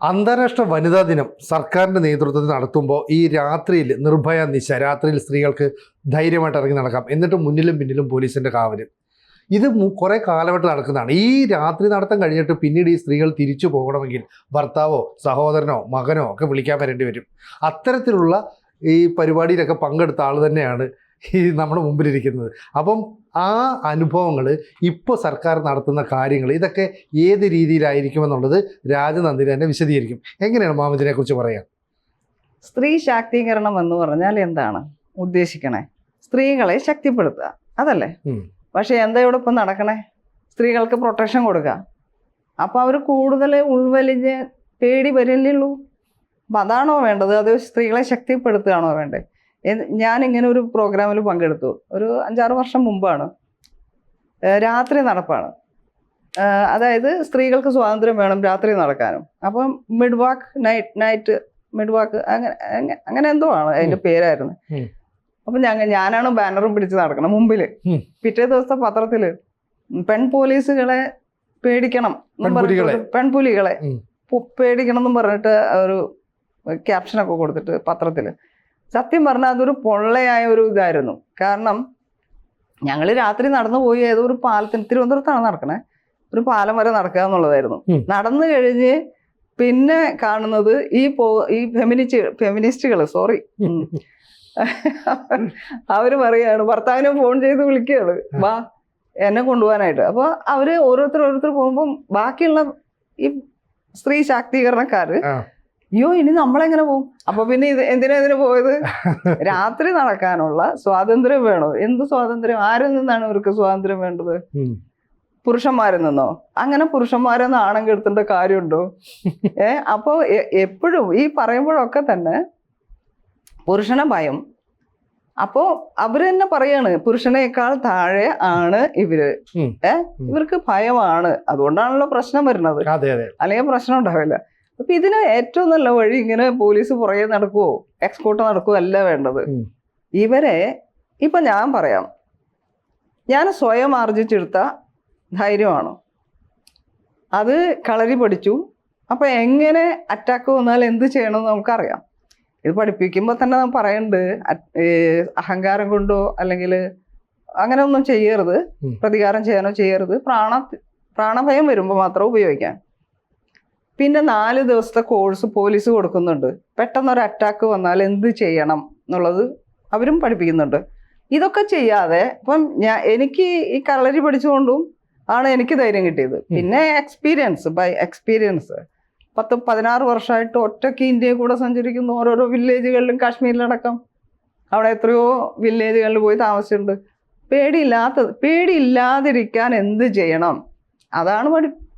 അന്താരാഷ്ട്ര വനിതാ ദിനം സർക്കാരിൻ്റെ നേതൃത്വത്തിൽ നടത്തുമ്പോൾ ഈ രാത്രിയിൽ നിർഭയ നിശ രാത്രിയിൽ സ്ത്രീകൾക്ക് ധൈര്യമായിട്ട് ഇറങ്ങി നടക്കാം, എന്നിട്ട് മുന്നിലും പിന്നിലും പോലീസിൻ്റെ കാവല്. ഇത് കുറേ കാലമായിട്ട് നടക്കുന്നതാണ്. ഈ രാത്രി നടത്തം കഴിഞ്ഞിട്ട് പിന്നീട് ഈ സ്ത്രീകൾ തിരിച്ചു പോകണമെങ്കിൽ ഭർത്താവോ സഹോദരനോ മകനോ ഒക്കെ വിളിക്കാൻ വരേണ്ടി വരും. അത്തരത്തിലുള്ള ഈ പരിപാടിയിലൊക്കെ പങ്കെടുത്ത ആൾ തന്നെയാണ് ഈ നമ്മുടെ മുമ്പിലിരിക്കുന്നത്. അപ്പം ആ അനുഭവങ്ങൾ, ഇപ്പോൾ സർക്കാർ നടത്തുന്ന കാര്യങ്ങൾ, ഇതൊക്കെ ഏത് രീതിയിലായിരിക്കുമെന്നുള്ളത് രാജനന്ദിനി തന്നെ വിശദീകരിക്കും. എങ്ങനെയാണ് മാം ഇതിനെക്കുറിച്ച് പറയാം? സ്ത്രീ ശാക്തീകരണം എന്ന് പറഞ്ഞാൽ എന്താണ് ഉദ്ദേശിക്കണേ? സ്ത്രീകളെ ശക്തിപ്പെടുത്തുക, അതല്ലേ? പക്ഷെ എന്താ ഇവിടെ ഇപ്പം നടക്കണേ? സ്ത്രീകൾക്ക് പ്രൊട്ടക്ഷൻ കൊടുക്കുക. അപ്പം അവർ കൂടുതൽ ഉൾവലിഞ്ഞ് പേടി വരില്ലുള്ളൂ. അപ്പം അതാണോ വേണ്ടത്? അത് സ്ത്രീകളെ ശക്തിപ്പെടുത്തുകയാണോ വേണ്ടത്? ഞാനിങ്ങനെ ഒരു പ്രോഗ്രാമിൽ പങ്കെടുത്തു. ഒരു 5-6 വർഷം മുമ്പാണ്. രാത്രി നടപ്പാണ്. അതായത് സ്ത്രീകൾക്ക് സ്വാതന്ത്ര്യം വേണം രാത്രി നടക്കാനും. അപ്പം മിഡ് വാക്ക്, നൈറ്റ് മിഡ് വാക്ക്, അങ്ങനെ എന്തോ ആണ് അതിൻ്റെ പേരായിരുന്നു. അപ്പം ഞാനാണ് ബാനറും പിടിച്ച് നടക്കണം മുമ്പിൽ. പിറ്റേ ദിവസത്തെ പത്രത്തിൽ പെൺ പോലീസുകളെ പേടിക്കണം, പെൺപുലികളെ പേടിക്കണം എന്നും പറഞ്ഞിട്ട് ഒരു ക്യാപ്ഷനൊക്കെ കൊടുത്തിട്ട് പത്രത്തിൽ. സത്യം പറഞ്ഞാൽ അതൊരു പൊള്ളയായ ഒരു ഇതായിരുന്നു. കാരണം ഞങ്ങൾ രാത്രി നടന്നു പോയി ഏതോ ഒരു പാലത്തിന്, തിരുവനന്തപുരത്താണ് നടക്കണേ, ഒരു പാലം വരെ നടക്കുക എന്നുള്ളതായിരുന്നു. നടന്നു കഴിഞ്ഞ് പിന്നെ കാണുന്നത് ഈ ഫെമിനിസ്റ്റുകൾ അവര് പറയാണ്, ഭർത്താവിനെ ഫോൺ ചെയ്ത് വിളിക്കുകയാണ്, വാ എന്നെ കൊണ്ടുപോകാനായിട്ട്. അപ്പോൾ അവര് ഓരോരുത്തർ പോകുമ്പം ബാക്കിയുള്ള ഈ സ്ത്രീ ശാക്തീകരണക്കാര് അയ്യോ ഇനി നമ്മളെങ്ങനെ പോകും? അപ്പൊ പിന്നെ എന്തിനാ ഇതിന് പോയത്? രാത്രി നടക്കാനുള്ള സ്വാതന്ത്ര്യം വേണോ? എന്ത് സ്വാതന്ത്ര്യം? ആരിൽ നിന്നാണ് ഇവർക്ക് സ്വാതന്ത്ര്യം വേണ്ടത്? പുരുഷന്മാരിൽ നിന്നോ? അങ്ങനെ പുരുഷന്മാരെ നാണം കെടുത്തേണ്ട കാര്യമുണ്ടോ? അപ്പോൾ എപ്പോഴും ഈ പറയുമ്പോഴൊക്കെ തന്നെ പുരുഷനെ ഭയം. അപ്പോൾ അവര് തന്നെ പറയാണ് പുരുഷനേക്കാൾ താഴെ ആണ് ഇവര്. ഇവർക്ക് ഭയമാണ്. അതുകൊണ്ടാണല്ലോ പ്രശ്നം വരുന്നത്. അല്ലെങ്കിൽ പ്രശ്നം ഉണ്ടാവില്ല. അപ്പൊ ഇതിന് ഏറ്റവും നല്ല വഴി ഇങ്ങനെ പോലീസ് പുറകെ നടക്കുവോ എക്സ്പോർട്ട് നടക്കുവോ അല്ല വേണ്ടത്. ഇവരെ ഇപ്പൊ ഞാൻ പറയാം, ഞാൻ സ്വയം ആർജിച്ചെടുത്ത ധൈര്യമാണ്. അത് കളരി പഠിച്ചു. അപ്പൊ എങ്ങനെ അറ്റാക്ക് വന്നാൽ എന്ത് ചെയ്യണമെന്ന് നമുക്കറിയാം. ഇത് പഠിപ്പിക്കുമ്പോൾ തന്നെ നാം പറയുന്നുണ്ട്, അഹങ്കാരം കൊണ്ടോ അല്ലെങ്കിൽ അങ്ങനെ ഒന്നും ചെയ്യരുത്, പ്രതികാരം ചെയ്യാനോ ചെയ്യരുത്, പ്രാണഭയം വരുമ്പോൾ മാത്രം ഉപയോഗിക്കാൻ. പിന്നെ 4 ദിവസത്തെ കോഴ്സ് പോലീസ് കൊടുക്കുന്നുണ്ട്. പെട്ടെന്നൊരു അറ്റാക്ക് വന്നാൽ എന്ത് ചെയ്യണം എന്നുള്ളത് അവരും പഠിപ്പിക്കുന്നുണ്ട്. ഇതൊക്കെ ചെയ്യാതെ ഇപ്പം എനിക്ക് ഈ കളരി പഠിച്ചുകൊണ്ടും ആണ് എനിക്ക് ധൈര്യം കിട്ടിയത്. പിന്നെ ബൈ എക്സ്പീരിയൻസ് 10-16 വർഷമായിട്ട് ഒറ്റയ്ക്ക് ഇന്ത്യയിൽ കൂടെ സഞ്ചരിക്കുന്നു. ഓരോരോ വില്ലേജുകളിലും, കാശ്മീരിലടക്കം അവിടെ എത്രയോ വില്ലേജുകളിൽ പോയി താമസിച്ചിട്ടുണ്ട്. പേടിയില്ലാതിരിക്കാൻ എന്ത് ചെയ്യണം അതാണ്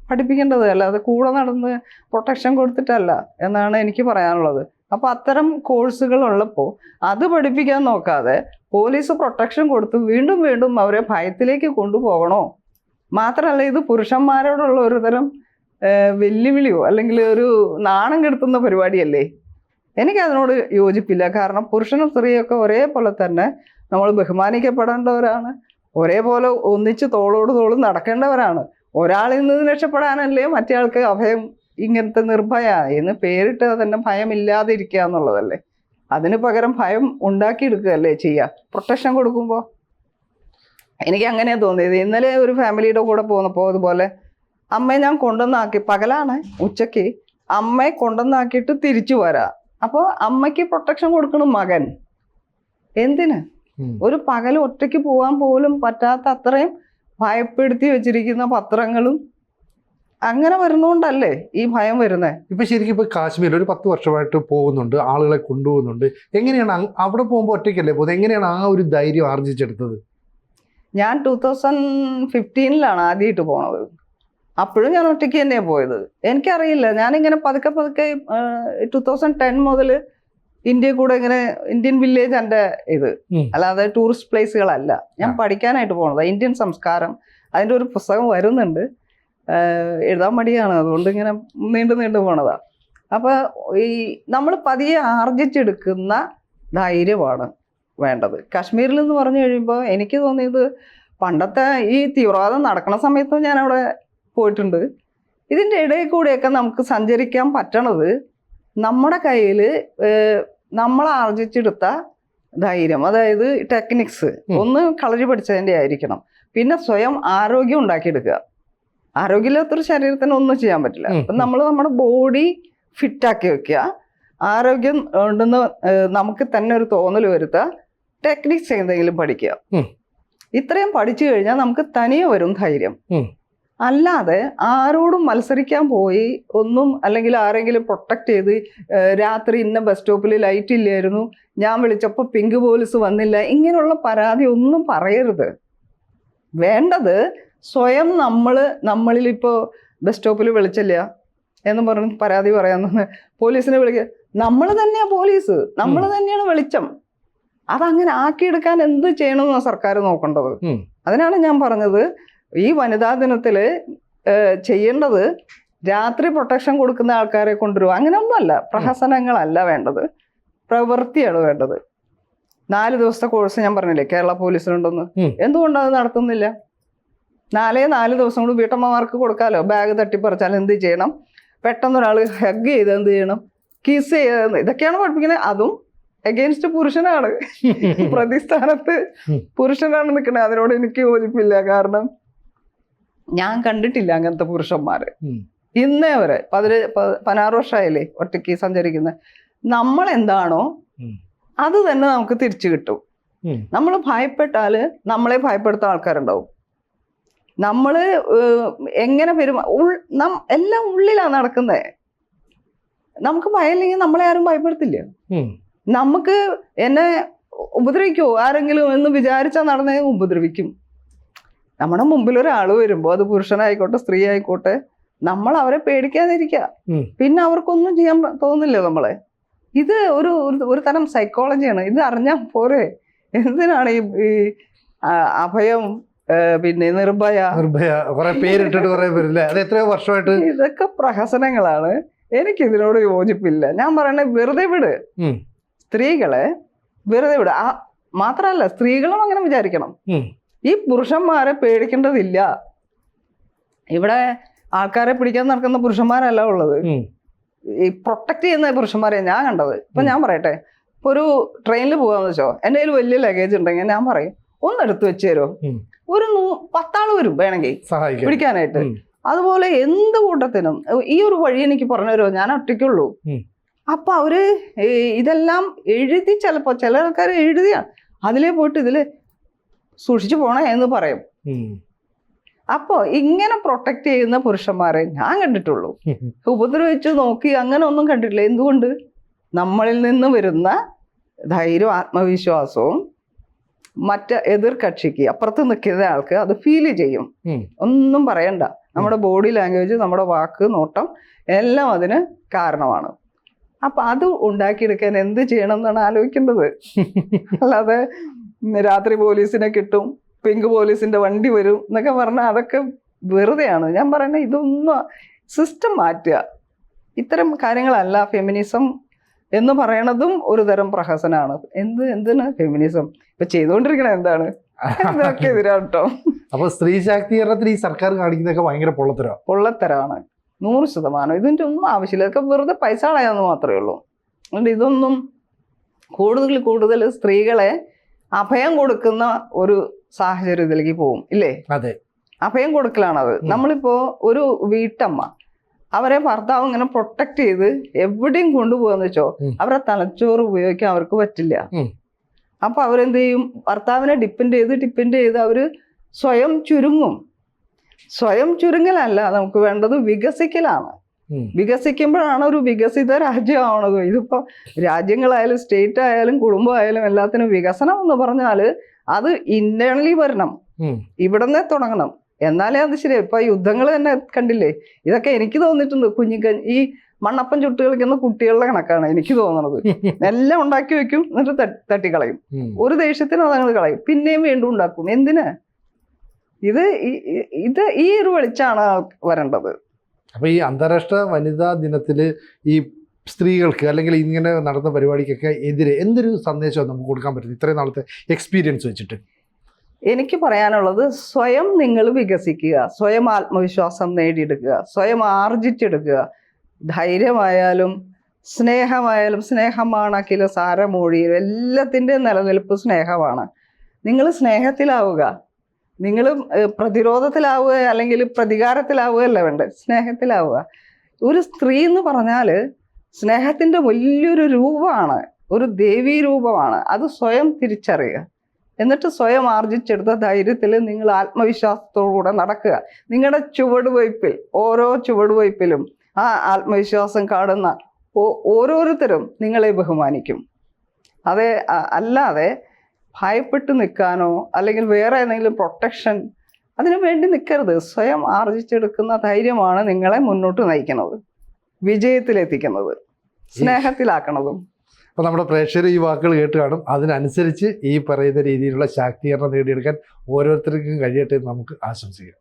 പഠിപ്പിക്കേണ്ടത്. അല്ലാതെ കൂടെ നടന്ന് പ്രൊട്ടക്ഷൻ കൊടുത്തിട്ടല്ല എന്നാണ് എനിക്ക് പറയാനുള്ളത്. അപ്പോൾ അത്തരം കോഴ്സുകൾ ഉള്ളപ്പോൾ അത് പഠിപ്പിക്കാൻ നോക്കാതെ പോലീസ് പ്രൊട്ടക്ഷൻ കൊടുത്ത് വീണ്ടും വീണ്ടും അവരെ ഭയത്തിലേക്ക് കൊണ്ടുപോകണോ? മാത്രമല്ല, ഇത് പുരുഷന്മാരോടുള്ള ഒരു തരം വെല്ലുവിളിയോ അല്ലെങ്കിൽ ഒരു നാണം കെടുത്തുന്ന പരിപാടിയല്ലേ? എനിക്കതിനോട് യോജിപ്പില്ല. കാരണം പുരുഷനും സ്ത്രീയൊക്കെ ഒരേപോലെ തന്നെ നമ്മൾ ബഹുമാനിക്കപ്പെടേണ്ടവരാണ്. ഒരേപോലെ ഒന്നിച്ച് തോളോട് തോളും നടക്കേണ്ടവരാണ്. ഒരാളിൽ നിന്ന് രക്ഷപ്പെടാനല്ലേ മറ്റേ ആൾക്ക് അഭയം, ഇങ്ങനത്തെ നിർഭയ എന്ന് പേരിട്ട് തന്നെ ഭയമില്ലാതിരിക്കുക എന്നുള്ളതല്ലേ. അതിന് പകരം ഭയം ഉണ്ടാക്കിയെടുക്കുകയല്ലേ ചെയ്യുക പ്രൊട്ടക്ഷൻ കൊടുക്കുമ്പോൾ. എനിക്ക് അങ്ങനെയാണ് തോന്നിയത്. ഇന്നലെ ഒരു ഫാമിലിയുടെ കൂടെ പോന്നപ്പോൾ അതുപോലെ അമ്മയെ ഞാൻ കൊണ്ടുവന്നാക്കി, പകലാണ്, ഉച്ചയ്ക്ക് അമ്മയെ കൊണ്ടുവന്നാക്കിയിട്ട് തിരിച്ചു വരാം. അപ്പോൾ അമ്മയ്ക്ക് പ്രൊട്ടക്ഷൻ കൊടുക്കണം മകൻ. എന്തിന്? ഒരു പകൽ ഒറ്റയ്ക്ക് പോകാൻ പോലും പറ്റാത്ത അത്രയും ഭയപ്പെടുത്തി വെച്ചിരിക്കുന്ന പത്രങ്ങളും അങ്ങനെ വരുന്നോണ്ടല്ലേ ഈ ഭയം വരുന്നത്. ഇപ്പൊ ശരിക്കും ഇപ്പൊ കാശ്മീരിൽ ഒരു 10 വർഷമായിട്ട് പോകുന്നുണ്ട്, ആളുകളെ കൊണ്ടുപോകുന്നുണ്ട്. എങ്ങനെയാണ് അവിടെ പോകുമ്പോൾ ഒറ്റയ്ക്കല്ലേ പോകുന്നത്? എങ്ങനെയാണ് ആ ഒരു ധൈര്യം ആർജിച്ചെടുത്തത്? ഞാൻ 2015 ആദ്യമായിട്ട് പോണത്. അപ്പോഴും ഞാൻ ഒറ്റയ്ക്ക് തന്നെയാണ് പോയത്. എനിക്കറിയില്ല, ഞാനിങ്ങനെ പതുക്കെ 2010 മുതൽ ഇന്ത്യയിൽ കൂടെ ഇങ്ങനെ ഇന്ത്യൻ വില്ലേജ് എൻ്റെ ഇത്, അല്ലാതെ ടൂറിസ്റ്റ് പ്ലേസുകളല്ല. ഞാൻ പഠിക്കാനായിട്ട് പോണത് ഇന്ത്യൻ സംസ്കാരം. അതിൻ്റെ ഒരു പുസ്തകം വരുന്നുണ്ട്, എഴുതാൻ മടിയാണ്, അതുകൊണ്ട് ഇങ്ങനെ നീണ്ടു പോണതാ. അപ്പോൾ ഈ നമ്മൾ പതിയെ ആർജിച്ചെടുക്കുന്ന ധൈര്യമാണ് വേണ്ടത്. കാശ്മീരിൽ എന്ന് പറഞ്ഞു കഴിയുമ്പോൾ എനിക്ക് തോന്നിയത്, പണ്ടത്തെ ഈ തീവ്രവാദം നടക്കുന്ന സമയത്തും ഞാൻ അവിടെ പോയിട്ടുണ്ട്. ഇതിൻ്റെ ഇടയിൽ കൂടെയൊക്കെ നമുക്ക് സഞ്ചരിക്കാൻ പറ്റണത് നമ്മുടെ കയ്യിൽ നമ്മൾ ആർജിച്ചെടുത്ത ധൈര്യം, അതായത് ടെക്നിക്സ് ഒന്ന് കളരി പഠിച്ചതിൻ്റെ ആയിരിക്കണം. പിന്നെ സ്വയം ആരോഗ്യം ഉണ്ടാക്കിയെടുക്കുക. ആരോഗ്യമില്ലാത്തൊരു ശരീരത്തിന് ഒന്നും ചെയ്യാൻ പറ്റില്ല. അപ്പം നമ്മൾ നമ്മുടെ ബോഡി ഫിറ്റാക്കി വെക്കുക, ആരോഗ്യം ഉണ്ടെന്ന് നമുക്ക് തന്നെ ഒരു തോന്നൽ വരുത്തുക, ടെക്നിക്സ് എന്തെങ്കിലും പഠിക്കുക. ഇത്രയും പഠിച്ചു കഴിഞ്ഞാൽ നമുക്ക് തനിയെ വരും ധൈര്യം. അല്ലാതെ ആരോടും മത്സരിക്കാൻ പോയി ഒന്നും, അല്ലെങ്കിൽ ആരെങ്കിലും പ്രൊട്ടക്ട് ചെയ്ത് രാത്രി ഇന്ന ബസ് സ്റ്റോപ്പിൽ ലൈറ്റ് ഇല്ലായിരുന്നു, ഞാൻ വിളിച്ചപ്പോൾ പിങ്ക് പോലീസ് വന്നില്ല, ഇങ്ങനെയുള്ള പരാതി ഒന്നും പറയരുത്. വേണ്ടത് സ്വയം നമ്മളിലിപ്പോൾ ബസ് സ്റ്റോപ്പിൽ വിളിച്ചില്ല എന്ന് പറഞ്ഞ് പരാതി പറയാമെന്ന് പോലീസിനെ വിളിക്കുക. നമ്മൾ തന്നെയാണ് പോലീസ്, നമ്മൾ തന്നെയാണ് വെളിച്ചം. അതങ്ങനെ ആക്കിയെടുക്കാൻ എന്ത് ചെയ്യണമെന്നാണ് സർക്കാർ നോക്കേണ്ടത്. അതിനാണ് ഞാൻ പറഞ്ഞത്, ഈ വനിതാ ദിനത്തിൽ ചെയ്യേണ്ടത് രാത്രി പ്രൊട്ടക്ഷൻ കൊടുക്കുന്ന ആൾക്കാരെ കൊണ്ടുവരും, അങ്ങനെയൊന്നുമല്ല, പ്രഹസനങ്ങളല്ല വേണ്ടത്, പ്രവൃത്തിയാണ് വേണ്ടത്. 4 ദിവസത്തെ കോഴ്സ് ഞാൻ പറഞ്ഞില്ലേ കേരള പോലീസിലുണ്ടെന്ന്, എന്തുകൊണ്ടത് നടത്തുന്നില്ല? 4 ദിവസം കൊണ്ട് വീട്ടമ്മമാർക്ക് കൊടുക്കാമല്ലോ. ബാഗ് തട്ടിപ്പറിച്ചാൽ എന്ത് ചെയ്യണം, പെട്ടെന്നൊരാൾ ഹഗ് ചെയ്ത് എന്ത് ചെയ്യണം, കിസ് ചെയ്ത്, ഇതൊക്കെയാണ് പഠിപ്പിക്കുന്നത്. അതും എഗെയിൻസ്റ്റ് പുരുഷനാണ്, പ്രതിസ്ഥാനത്ത് പുരുഷനാണ് നിൽക്കുന്നത്. അതിനോട് എനിക്ക് യോജിപ്പില്ല. കാരണം ഞാൻ കണ്ടിട്ടില്ല അങ്ങനത്തെ പുരുഷന്മാര് ഇന്നേ വരെ. 16 വർഷമായില്ലേ ഒറ്റയ്ക്ക് സഞ്ചരിക്കുന്നത്. നമ്മൾ എന്താണോ അത് തന്നെ നമുക്ക് തിരിച്ചു കിട്ടും. നമ്മൾ ഭയപ്പെട്ടാൽ നമ്മളെ ഭയപ്പെടുത്തുന്ന ആൾക്കാരുണ്ടാവും. നമ്മൾ എങ്ങനെ എല്ലാം ഉള്ളിലാണ് നടക്കുന്നത്. നമുക്ക് ഭയമില്ലെങ്കിൽ നമ്മളെ ആരും ഭയപ്പെടുത്തില്ല. നമുക്ക് എന്നെ ഉപദ്രവിക്കുമോ ആരെങ്കിലും എന്ന് വിചാരിച്ചാൽ നടന്നേ ഉപദ്രവിക്കും. നമ്മുടെ മുമ്പിൽ ഒരാൾ വരുമ്പോൾ, അത് പുരുഷനായിക്കോട്ടെ സ്ത്രീ ആയിക്കോട്ടെ, നമ്മൾ അവരെ പേടിക്കാതിരിക്കുക. പിന്നെ അവർക്കൊന്നും ചെയ്യാൻ തോന്നില്ല നമ്മളെ. ഇത് ഒരു തരം സൈക്കോളജിയാണ്. ഇത് അറിഞ്ഞാൽ പോരെ. എന്തിനാണ് ഈ അഭയം, പിന്നെ നിർഭയ പേരിട്ടിട്ട് അത് എത്രയോ വർഷമായിട്ട് ഇതൊക്കെ പ്രഹസനങ്ങളാണ്. എനിക്കിതിനോട് യോജിപ്പില്ല. ഞാൻ പറയണേ, വെറുതെ വിട്, സ്ത്രീകളെ വെറുതെ വിട്. മാത്രമല്ല, സ്ത്രീകളും അങ്ങനെ വിചാരിക്കണം. ഈ പുരുഷന്മാരെ പേടിക്കേണ്ടതില്ല. ഇവിടെ ആൾക്കാരെ പിടിക്കാൻ നടക്കുന്ന പുരുഷന്മാരല്ല ഉള്ളത്, ഈ പ്രൊട്ടക്ട് ചെയ്യുന്ന പുരുഷന്മാരെ ഞാൻ കണ്ടത്. ഇപ്പൊ ഞാൻ പറയട്ടെ, ഇപ്പൊ ഒരു ട്രെയിനിൽ പോകാന്ന് വെച്ചോ, എൻ്റെ കയ്യിൽ വലിയ ലഗേജ് ഉണ്ടെങ്കിൽ ഞാൻ പറയും, ഒന്നെടുത്ത് വെച്ച് തരുമോ, ഒരു 10 ആൾ വരും വേണമെങ്കിൽ പിടിക്കാനായിട്ട്. അതുപോലെ എന്ത് കൂട്ടത്തിനും ഈ ഒരു വഴി എനിക്ക് പറഞ്ഞു തരുമോ, ഞാൻ ഒറ്റയ്ക്കുള്ളൂ. അപ്പൊ അവര് ഇതെല്ലാം എഴുതി, ചിലപ്പോ ചില ആൾക്കാർ എഴുതിയ അതിലേ പോയിട്ട് ഇതില് സൂക്ഷിച്ചു പോണേ എന്ന് പറയും. അപ്പോ ഇങ്ങനെ പ്രൊട്ടക്ട് ചെയ്യുന്ന പുരുഷന്മാരെ ഞാൻ കണ്ടിട്ടുള്ളൂ. ഉപദ്രവിച്ചു നോക്കി അങ്ങനെ ഒന്നും കണ്ടിട്ടില്ല. എന്തുകൊണ്ട്? നമ്മളിൽ നിന്ന് വരുന്ന ധൈര്യവും ആത്മവിശ്വാസവും എതിർ കക്ഷിക്ക്, അപ്പുറത്ത് നിൽക്കുന്ന ആൾക്ക് അത് ഫീൽ ചെയ്യും. ഒന്നും പറയണ്ട, നമ്മുടെ ബോഡി ലാംഗ്വേജ്, നമ്മുടെ വാക്ക്, നോട്ടം എല്ലാം അതിന് കാരണമാണ്. അപ്പൊ അത് ഉണ്ടാക്കിയെടുക്കാൻ എന്ത് ചെയ്യണം എന്നാണ് ആലോചിക്കേണ്ടത്. അല്ലാതെ രാത്രി പോലീസിനെ കിട്ടും, പിങ്ക് പോലീസിന്റെ വണ്ടി വരും എന്നൊക്കെ പറഞ്ഞാൽ അതൊക്കെ വെറുതെയാണ്. ഞാൻ പറയുന്നത്, ഇതൊന്നും സിസ്റ്റം മാറ്റുക. ഇത്തരം കാര്യങ്ങളല്ല ഫെമിനിസം എന്ന് പറയണതും ഒരു തരം പ്രഹസനാണ്. എന്തിനാ ഫെമിനിസം ഇപ്പൊ ചെയ്തുകൊണ്ടിരിക്കണ എന്താണ്? ഇതൊക്കെ എതിരാട്ടോ. അപ്പൊ സ്ത്രീ ശാക്തീകരണത്തിൽ ഈ സർക്കാർ കാണിക്കുന്നതൊക്കെ ഭയങ്കര പൊള്ളത്തരാണ് 100%. ഇതിൻ്റെ ഒന്നും ആവശ്യമില്ല. ഇതൊക്കെ വെറുതെ പൈസ കളയാന്ന് മാത്രമേ ഉള്ളൂ. അതുകൊണ്ട് ഇതൊന്നും കൂടുതൽ സ്ത്രീകളെ അഭയം കൊടുക്കുന്ന ഒരു സാഹചര്യത്തിലേക്ക് പോകും, ഇല്ലേ? അതെ, അഭയം കൊടുക്കലാണത്. നമ്മളിപ്പോ ഒരു വീട്ടമ്മ, അവരെ ഭർത്താവ് ഇങ്ങനെ പ്രൊട്ടക്ട് ചെയ്ത് എവിടെയും കൊണ്ടുപോകാന്ന് വെച്ചോ, അവരെ തലച്ചോറ് ഉപയോഗിക്കാൻ അവർക്ക് പറ്റില്ല. അപ്പൊ അവരെന്ത് ചെയ്യും? ഭർത്താവിനെ ഡിപ്പെൻഡ് ചെയ്ത് അവര് സ്വയം ചുരുങ്ങും. സ്വയം ചുരുങ്ങലല്ല നമുക്ക് വേണ്ടത്, വികസിക്കലാണ്. വികസിക്കുമ്പോഴാണ് ഒരു വികസിത രാജ്യമാണത്. ഇതിപ്പോ രാജ്യങ്ങളായാലും സ്റ്റേറ്റ് ആയാലും കുടുംബമായാലും എല്ലാത്തിനും വികസനം എന്ന് പറഞ്ഞാല് അത് ഇന്റേണലി വരണം, ഇവിടുന്ന് തുടങ്ങണം, എന്നാലേ അത് ശരിയാ. ഇപ്പൊ യുദ്ധങ്ങൾ തന്നെ കണ്ടില്ലേ? ഇതൊക്കെ എനിക്ക് തോന്നിയിട്ടുണ്ട്. ഈ മണ്ണപ്പം ചുട്ട് കളിക്കുന്ന കുട്ടികളുടെ കണക്കാണ് എനിക്ക് തോന്നുന്നത്. എല്ലാം ഉണ്ടാക്കി വെക്കും, എന്നിട്ട് തട്ടിക്കളയും. ഒരു ദേഷ്യത്തിന് അതങ്ങൾ കളയും, പിന്നെയും വീണ്ടും ഉണ്ടാക്കും. എന്തിനാ? ഇത് ഈ ഒരു വെളിച്ചാണ് വരേണ്ടത്. അപ്പൊ ഈ അന്താരാഷ്ട്ര വനിതാ ദിനത്തില് ഈ സ്ത്രീകൾക്ക് അല്ലെങ്കിൽ ഇങ്ങനെ നടന്ന പരിപാടിക്കൊക്കെ എതിരെ എന്തൊരു സന്ദേശമാണ് നമുക്ക് കൊടുക്കാൻ പറ്റുന്നത് ഇത്രയും നാളത്തെ എക്സ്പീരിയൻസ് വെച്ചിട്ട്? എനിക്ക് പറയാനുള്ളത് സ്വയം നിങ്ങൾ വികസിക്കുക, സ്വയം ആത്മവിശ്വാസം നേടിയെടുക്കുക, സ്വയം ആർജിച്ചെടുക്കുക. ധൈര്യമായാലും സ്നേഹമായാലും, സ്നേഹമാണ് അഖില സാരമൂഴിയിൽ, എല്ലാത്തിൻ്റെയും നിലനിൽപ്പ് സ്നേഹമാണ്. നിങ്ങൾ സ്നേഹത്തിലാവുക, നിങ്ങൾ പ്രതിരോധത്തിലാവുക അല്ലെങ്കിൽ പ്രതികാരത്തിലാവുകയല്ല വേണ്ടത്, സ്നേഹത്തിലാവുക. ഒരു സ്ത്രീ എന്ന് പറഞ്ഞാൽ സ്നേഹത്തിൻ്റെ വലിയൊരു രൂപമാണ്, ഒരു ദേവീ രൂപമാണ്. അത് സ്വയം തിരിച്ചറിയുക, എന്നിട്ട് സ്വയം ആർജിച്ചെടുത്ത ധൈര്യത്തിൽ നിങ്ങൾ ആത്മവിശ്വാസത്തോടുകൂടെ നടക്കുക. നിങ്ങളുടെ ചുവടുവയ്പ്പിൽ, ഓരോ ചുവടുവയ്പ്പിലും ആ ആത്മവിശ്വാസം കാണുന്ന ഓരോരുത്തരും നിങ്ങളെ ബഹുമാനിക്കും. അതെ, അല്ലാതെ ഭയപ്പെട്ട് നിൽക്കാനോ അല്ലെങ്കിൽ വേറെ ഏതെങ്കിലും പ്രൊട്ടക്ഷൻ അതിനു വേണ്ടി നിൽക്കരുത്. സ്വയം ആർജിച്ചെടുക്കുന്ന ധൈര്യമാണ് നിങ്ങളെ മുന്നോട്ട് നയിക്കുന്നത്, വിജയത്തിലെത്തിക്കുന്നത്, സ്നേഹത്തിലാക്കണതും. അപ്പോൾ നമ്മുടെ പ്രേക്ഷകർ ഈ വാക്കുകൾ കേട്ട് കാണും. അതിനനുസരിച്ച് ഈ പറയുന്ന രീതിയിലുള്ള ശാക്തീകരണം നേടിയെടുക്കാൻ ഓരോരുത്തർക്കും കഴിയട്ടെ എന്ന് നമുക്ക് ആശംസിക്കാം.